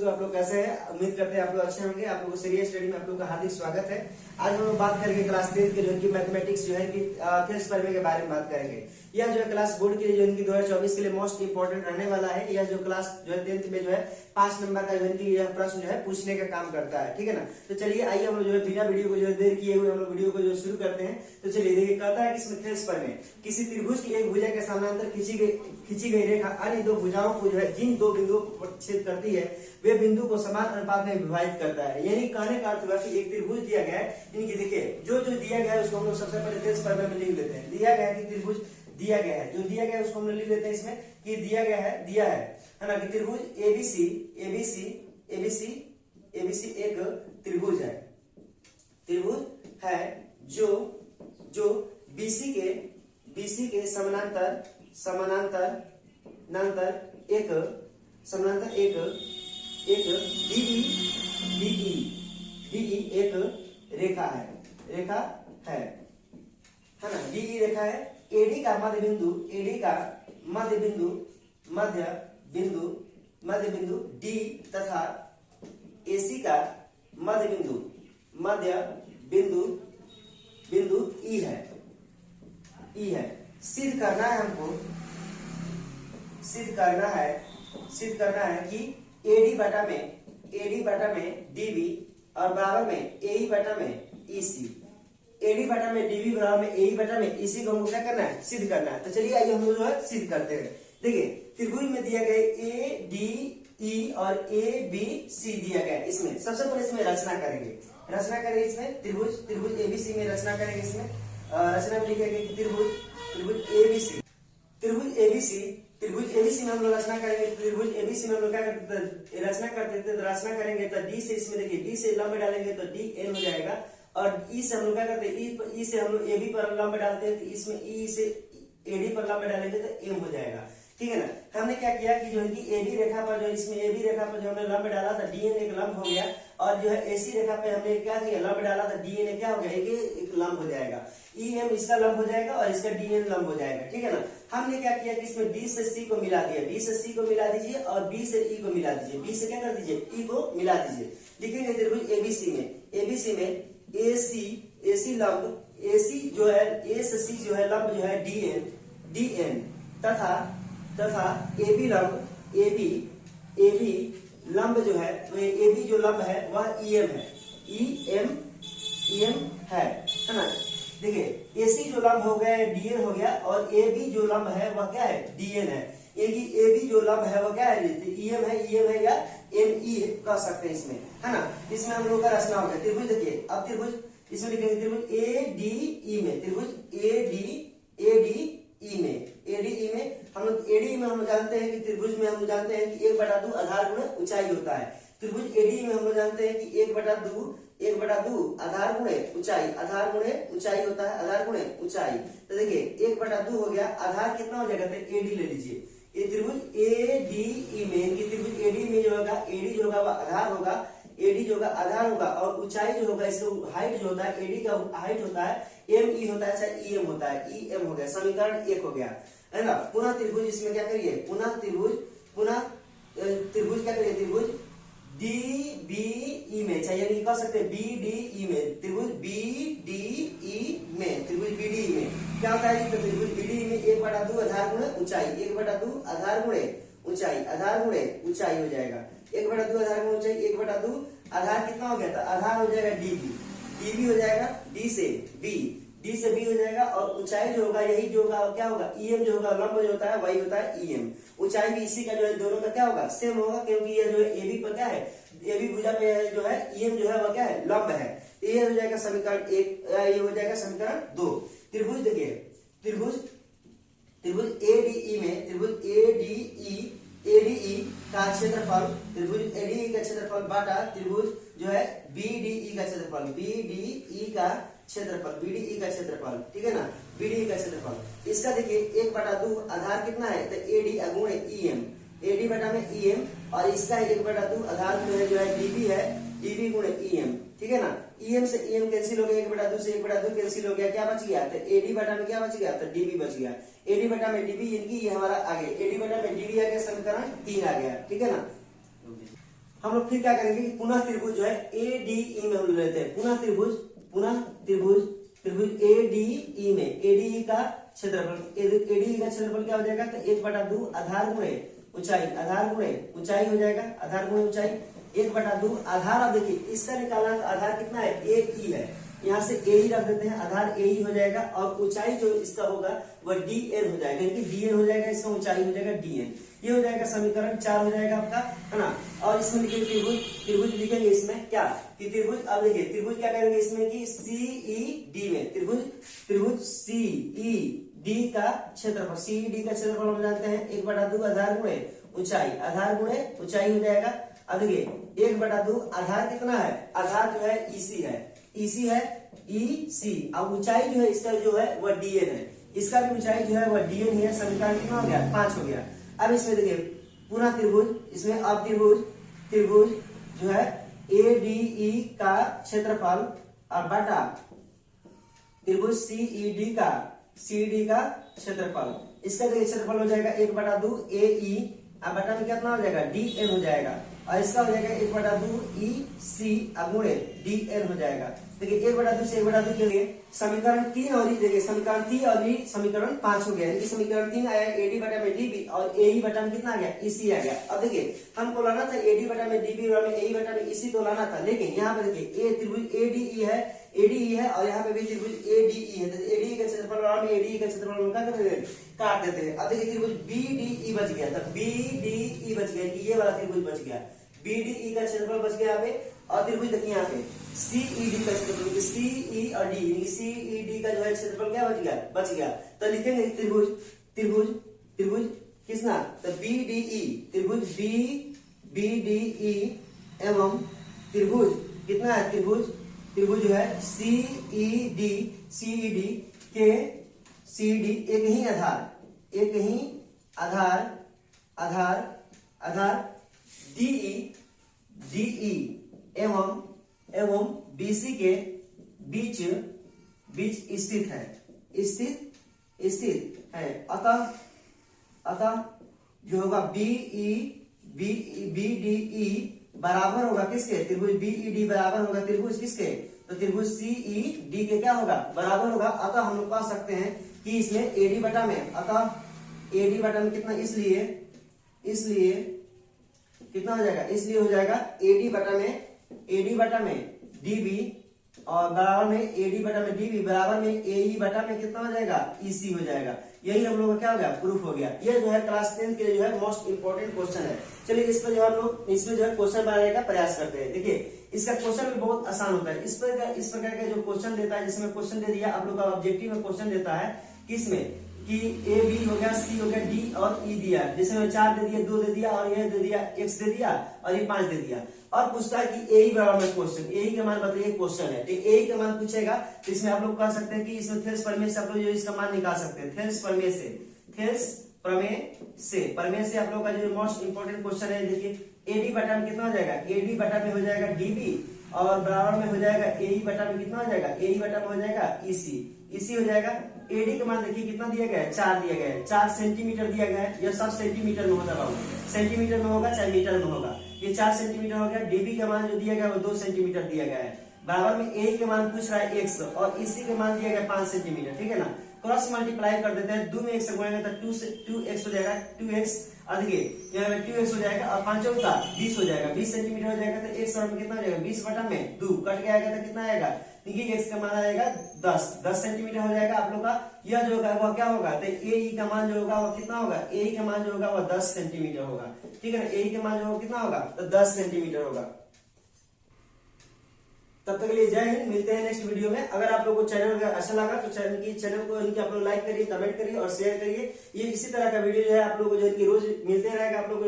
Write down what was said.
आप लोग कैसे हैं? उम्मीद करते हैं आप लोग अच्छे होंगे। आप लोगों को सीरियस स्टडी में आप लोग का हार्दिक स्वागत है। आज हम लोग बात करेंगे क्लास 10 के जो है कि मैथमेटिक्स जो है कि खेल स्पर्मे के बारे में बात करेंगे। यह जो है क्लास बोर्ड के लिए जो है कि 2024 के लिए मोस्ट इंपोर्टेंट रहने वाला है। यह जो क्लास जो है 10th में जो है 5 नंबर का जो है कि यह प्रश्न जो है पूछने का काम करता है, ठीक है ना। तो चलिए आइए हम लोग जो है बिना वीडियो को जो है देर किए हुए हम लोग वीडियो को जो शुरू करते हैं। तो चलिए देखिए, कहता है कि इसमें खेल स्पर्मे किसी त्रिभुज की एक भुजा के समानांतर खींची गई रेखा अन्य दो भुजाओं को जो है जिन दो बिंदुओं को छेद करती है वे बिंदु को समान अनुपात में विभाजित करता है। यानी कहने का अर्थ हुआ कि एक त्रिभुज दिया गया है, इनकी देखिए जो दिया गया है उसको हम लोग सबसे पहले खेल स्पर्मे में लिख लेते हैं। दिया गया है कि त्रिभुज दिया गया है, जो दिया गया है उसको हम लोग लिख लेते हैं इसमें कि दिया गया है ना, कि त्रिभुज एबीसी एक त्रिभुज है। त्रिभुज है जो बीसी के समानांतर एक DE एक रेखा है ना। DE रेखा है। AD का मध्य बिंदु D तथा AC का मध्य बिंदु E है। सिद्ध करना है कि AD बटा में DB और बराबर में AE बटा में EC। AD बटा में DB बराबर में AE बटा में EC को हमको क्या करना है? सिद्ध करना है। तो चलिए आइए हम लोग जो है सिद्ध करते हैं। देखिए, त्रिभुज में दिया गया ADE और ABC दिया गया है। इसमें सबसे पहले इसमें रचना करेंगे इसमें त्रिभुज ABC में रचना करेंगे। इसमें रचना में लिखेंगे कि त्रिभुज ABC में हम लोग रचना करेंगे। त्रिभुज ABC में हम लोग क्या रचना करेंगे तो D से इसमें देखिए D से लंब डालेंगे तो DN हो जाएगा और E से हम लोग क्या करते हैं E से हम लोग AB पर लंब डालते हैं तो इसमें E से AD पर लंब डालेंगे तो M हो जाएगा, ठीक है ना। हमने क्या किया कि जो है कि AB रेखा पर जो इसमें AB रेखा पर जो हमने लंब डाला था DN एक लंब हो गया और जो है AC रेखा पे हमने क्या किया लंब डाला था DN क्या हो गया एक लंब हो जाएगा। EM इसका लंब हो जाएगा और इसका DN लंब हो जाएगा, ठीक है ना। हमने क्या किया कि इसमें D से C को मिला दिया, D से C को मिला दीजिए और B से E को मिला दीजिए, B से क्या कर दीजिए E को मिला दीजिए। लिखेंगे त्रिभुज ABC में AC लंब AC जो है A से C जो है लंब जो है DN तथा AB लंब जो है AB जो लंब है वह EM है ना। देखिए AC जो लंब हो गया DN हो गया और AB जो लंब है वह क्या है DN है। यानी AB जो लंब है वह क्या है EM है या ME कह सकते हैं इसमें, है ना। इसमें हम लोग का रचना हो गया त्रिभुज। देखिए अब त्रिभुज इसमें लिखेंगे त्रिभुज ADE में हम लोग ADE में हम जानते हैं कि त्रिभुज में हम जानते हैं कि 1/2 आधार गुणे ऊंचाई होता है। त्रिभुज ADE में हम लोग जानते हैं कि 1/2 आधार गुणे ऊंचाई होता है, आधार गुणे ऊंचाई। तो देखिए 1/2 हो गया, आधार कितना हो जाएगा तो AD ले लीजिए। ये त्रिभुज ADE में त्रिभुज ADE में जो होगा AD जो होगा वह आधार होगा, आधार होगा और ऊंचाई जो होगा इसका हाइट जो होता है AD का हाइट होता है ME होता है चाहे EM होता है, EM हो गया। समीकरण 1 हो गया, है ना। पुनः त्रिभुज इसमें क्या करिए त्रिभुज क्या करिए त्रिभुज DBE में चाहिए नहीं कह सकते BDE में त्रिभुज BDE में क्या होता है त्रिभुज BDE में 1/2 आधार गुणे ऊंचाई 1/2 आधार गुणे ऊंचाई हो जाएगा। 1/2 आधार गुणे ऊंचाई 1/2 आधार कितना हो गया था आधार हो जाएगा DB हो जाएगा D से B हो जाएगा और ऊंचाई जो होगा यही जो होगा क्या होगा EM जो होगा लंब जो होता है वही होता है EM। ऊंचाई भी इसी का जो है दोनों का क्या होगा सेम होगा क्योंकि ये जो है AB पर क्या है AB भुजा पे जो है EM जो है वह क्या है लंब है। ये हो जाएगा समीकरण 1, ये हो जाएगा समीकरण 2। त्रिभुज देखिए त्रिभुज ADE में ADE का क्षेत्रफल त्रिभुज ADE का क्षेत्रफल बाटा त्रिभुज जो है BDE का क्षेत्रफल BDE का क्षेत्रफल, ठीक है ना। BDE का क्षेत्रफल इसका देखिए 1/2 आधार कितना है तो AD गुणे EM, AD बटा में EM और इसका 1/2 आधार जो है DB है DB गुणे EM, ठीक है ना। EM से EM कैंसिल हो गया 1/2 से 1/2 कैंसिल हो गया, क्या बच गया तो AD बटा में क्या बच गया तो DB बच गया। AD बटा में DB यानी ये हमारा आ गया AD बटा में DB आ गया, समीकरण 3 आ गया, ठीक है ना। हम लोग फिर क्या करेंगे कि पुनः त्रिभुज जो है ADE में हम लोग लेते हैं, पुनः त्रिभुज ADE में, ADE का क्षेत्रफल, ADE का क्षेत्रफल क्या हो जाएगा, तो 1/2 आधार गुणे ऊंचाई, आधार गुणे ऊंचाई हो जाएगा, आधार गुणे ऊंचाई 1/2 आधार। अब देखिए इसका निकालना है, आधार कितना है, AE है, यहाँ से AE रख देते हैं, आधार AE हो जाएगा और ऊंचाई जो इसका होगा वह DN हो जाएगा, यानी कि DN हो जाएगा, इसका ऊंचाई हो जाएगा DN। ये हो जाएगा समीकरण 4 हो जाएगा आपका, है ना। और इसमें लिखेंगे त्रिभुज लिखेंगे इसमें क्या कि त्रिभुज, अब देखिए त्रिभुज क्या करेंगे इसमें कि CED में, त्रिभुज CED का क्षेत्रफल, CED का क्षेत्रफल हम जानते हैं 1/2 आधार गुणे ऊंचाई, आधार गुणे ऊंचाई हो जाएगा। अब देखिए 1/2 आधार कितना है, आधार जो है EC है, EC है EC, अब ऊंचाई जो है इसका जो है वह DN है, इसका भी ऊंचाई जो है वह DN ही है। समीकरण कितना हो गया, 5 हो गया। अब इसमें देखिए पुनः त्रिभुज, इसमें अब त्रिभुज जो है ADE का क्षेत्रफल और बटा त्रिभुज CED का क्षेत्रफल, इसका देखिए क्षेत्रफल हो जाएगा 1/2 AE, अब बटा में कितना हो जाएगा, DN हो जाएगा, और इसका हो जाएगा 1/2 EC गुणे DN हो जाएगा। देखिए 1/2 से 1/2 के लिए समीकरण 3 और देखिए समीकरण 3 और समीकरण 5 हो गया, यानी कि समीकरण 3 आया AD बटा में DB और AE बटा में कितना आ गया, EC आ गया। अब देखिए हमको लाना था AD बटा में DB और AE बटा में EC तो लाना था, लेकिन यहाँ पे देखिए त्रिभुज ADE है और यहाँ पे भी त्रिभुज ADE है, तो ADE का क्षेत्रफल और ADE का क्षेत्रफल उनका काट देते हैं। अब देखिए त्रिभुज BDE बच गया, तो BDE बच गया कि ये वाला त्रिभुज बच गया, BDE का क्षेत्रफल बच गया यहाँ पे। और त्रिभुज देखिए यहाँ पे CED का क्षेत्रफल, CE और D, CED का जो है क्षेत्रफल क्या बच गया। तो लिखेंगे त्रिभुज किसना, तो BDE, त्रिभुज BDE एवं त्रिभुज कितना है, त्रिभुज जो है CED के CD एक ही आधार DE एवं BC के बीच स्थित है। अतः जो होगा BDE बराबर होगा किसके, त्रिभुज BED बराबर होगा त्रिभुज किसके, तो त्रिभुज CED के क्या होगा, बराबर होगा। अतः हम लोग कह सकते हैं कि इसमें AD बटा में, अतः AD बटा में कितना, इसलिए कितना हो जाएगा, इसलिए हो जाएगा AD बटा में DB और बराबर में AD बटा में DB बराबर में AE बटा में कितना हो जाएगा, EC हो जाएगा। यही हम लोग का क्या हो गया, प्रूफ हो गया। ये जो है क्लास 10 के लिए जो है मोस्ट इंपोर्टेंट क्वेश्चन है। चलिए इस पर जो हम लोग इसमें जो है क्वेश्चन बनाने का प्रयास करते हैं। देखिए इसका क्वेश्चन भी बहुत आसान होता है। इस प्रकार का जो क्वेश्चन देता है, जिसमें क्वेश्चन दे दिया आप लोग का ऑब्जेक्टिव में क्वेश्चन देता है किसमें कि A B हो गया, C हो गया, D और E दिया, जिसमें 4 दे दिया, 2 दे दिया और ये दे दिया, X दे दिया और ये 5 दे दिया, और पूछता है कि AE बराबर में क्वेश्चन, AE का मान बताइए, क्वेश्चन है तो AE का मान पूछेगा। तो इसमें आप लोग कह सकते हैं कि इसमें थेल्स प्रमेय से आप लोग जो इसका मान निकाल सकते हैं, थेल्स प्रमेय से आप लोग का जो मोस्ट इंपोर्टेंट क्वेश्चन है। देखिए AD बटा में कितना हो जाएगा, AD बटा में हो जाएगा DB और बराबर में हो जाएगा AE बटा में कितना हो जाएगा, AE बटा में हो जाएगा EC हो जाएगा। AD का मान देखिए कितना दिया गया है, 4 दिया गया है, 4 सेंटीमीटर दिया गया है। यह सब सेंटीमीटर में होता है, सेंटीमीटर में होगा चाहे मीटर में होगा। ये 4 सेंटीमीटर हो गया। DB का मान जो दिया गया वो 2 सेंटीमीटर दिया गया है। बराबर में AE के मान पूछ रहा है X और EC के मान दिया गया 5 सेंटीमीटर, ठीक है ना। क्रॉस मल्टीप्लाई कर देते हैं, 2 में 1 से गुणेंगे तो 2x हो जाएगा, 2x देखिए यहाँ 2x हो जाएगा और 5 का 20 हो जाएगा, 20 सेंटीमीटर हो जाएगा। तो x और में कितना हो जाएगा, 20 बटा में 2 कट के आएगा तो कितना आएगा, देखिए x का मान आएगा 10 सेंटीमीटर हो जाएगा आप लोग का। यह जो होगा वह क्या होगा, तो AE का मान जो होगा वह कितना होगा, AE का मान जो होगा वह 10 सेंटीमीटर होगा, ठीक है ना। AE का मान जो होगा कितना होगा, तो 10 सेंटीमीटर होगा। तब तक के लिए जय हिंद, मिलते हैं नेक्स्ट वीडियो में। अगर आप लोगों को चैनल अच्छा लगा तो चैनल को आप लोग लाइक करिए, कमेंट करिए और शेयर करिए। ये इसी तरह का वीडियो जो है आप लोगों को जो है रोज मिलते रहेगा आप लोगों को।